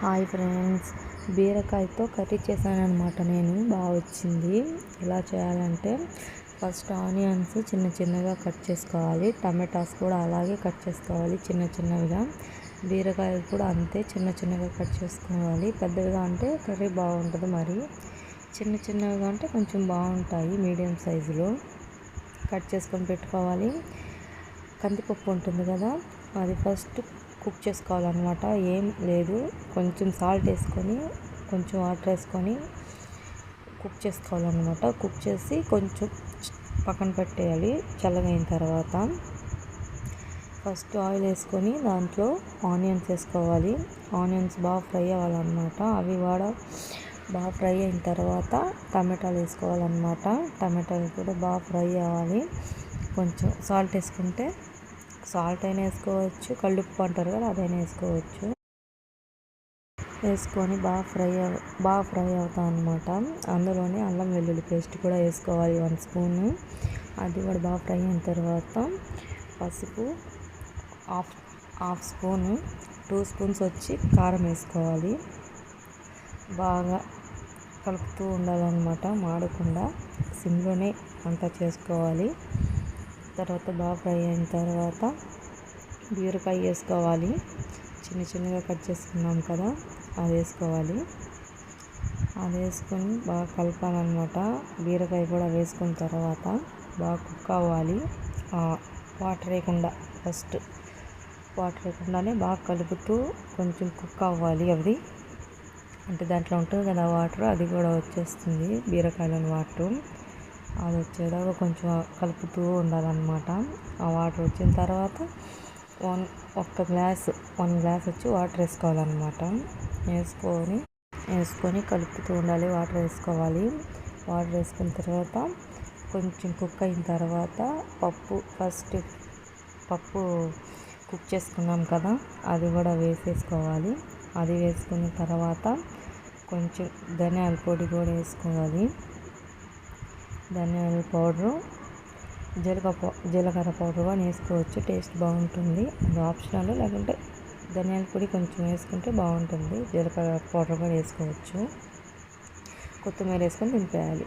Hi friends, బీరకాయతో curry చేశానన్నమాట. నేను బాగా వచ్చింది. ఎలా చేయాలంటే ఫస్ట్ ఆనియన్స్ చిన్న చిన్నగా కట్ చేసుకోవాలి. టమాటాస్ కూడా అలాగే కట్ చేసుకోవాలి చిన్న చిన్నవిగా. బీరకాయలు కూడా అంతే చిన్న చిన్నగా కట్ చేసుకోవాలి. పెద్దవిగా అంటే కర్రీ బాగుంటుంది, మరి చిన్న చిన్నవిగా అంటే కొంచెం బాగుంటాయి. మీడియం సైజులో కట్ చేసుకొని పెట్టుకోవాలి. కందిపప్పు ఉంటుంది కదా, అది ఫస్ట్ కుక్ చేసుకోవాలన్నమాట. ఏం లేదు, కొంచెం సాల్ట్ వేసుకొని కొంచెం వాటర్ వేసుకొని కుక్ చేసుకోవాలన్నమాట. కుక్ చేసి కొంచెం పక్కన పెట్టేయాలి. చల్లగైన తర్వాత ఫస్ట్ ఆయిల్ వేసుకొని దాంట్లో ఆనియన్స్ వేసుకోవాలి. ఆనియన్స్ బాగా ఫ్రై అవ్వాలన్నమాట. అవి కూడా బాగా ఫ్రై అయిన తర్వాత టమాటాలు వేసుకోవాలన్నమాట. టమాటాలు కూడా బాగా ఫ్రై అవ్వాలి. కొంచెం సాల్ట్ వేసుకుంటే సాల్ట్ అయినా వేసుకోవచ్చు, కల్లుప్పు అంటారు కదా, అదైనా వేసుకోవచ్చు. వేసుకొని బాగా ఫ్రై అవుతాయి అన్నమాట. అందులోనే అల్లం వెల్లుల్లి పేస్ట్ కూడా వేసుకోవాలి 1 స్పూను. అది కూడా బాగా ఫ్రై అయిన తర్వాత పసుపు హాఫ్ స్పూను, 2 స్పూన్స్ వచ్చి కారం వేసుకోవాలి. బాగా కలుపుతూ ఉండాలన్నమాట, మాడకుండా సిమ్లోనే అంతా చేసుకోవాలి. తర్వాత బాగా ఫ్రై అయిన తర్వాత బీరకాయ వేసుకోవాలి. చిన్న చిన్నగా కట్ చేసుకున్నాం కదా, అది వేసుకోవాలి. అది వేసుకొని బాగా కలపాలన్నమాట. బీరకాయ కూడా వేసుకున్న తర్వాత బాగా కుక్ అవ్వాలి. వాటర్ వేయకుండా ఫస్ట్ వాటర్ వేయకుండానే బాగా కలుపుతూ కొంచెం కుక్ అవ్వాలి. అది అంటే దాంట్లో ఉంటుంది కదా వాటర్, అది కూడా వచ్చేస్తుంది బీరకాయలోని వాటర్. అది వచ్చేదాకా కొంచెం కలుపుతూ ఉండాలన్నమాట. ఆ వాటర్ వచ్చిన తర్వాత 1 గ్లాస్ వచ్చి వాటర్ వేసుకోవాలన్నమాట. వేసుకొని కలుపుతూ ఉండాలి. వాటర్ వేసుకోవాలి. వాటర్ వేసుకున్న తర్వాత కొంచెం కుక్ అయిన తర్వాత పప్పు కుక్ చేసుకున్నాం కదా, అది కూడా వేసేసుకోవాలి. అది వేసుకున్న తర్వాత కొంచెం ధనియాల పొడి కూడా వేసుకోవాలి. ధనియాల పౌడరు, జీలకర్ర పౌడర్ కూడా వేసుకోవచ్చు, టేస్ట్ బాగుంటుంది. అది ఆప్షనల్. లేకుంటే ధనియాల పొడి కొంచెం వేసుకుంటే బాగుంటుంది. జీలకర్ర పౌడర్ కూడా వేసుకోవచ్చు. కొత్తిమీర వేసుకొని దింపేయాలి.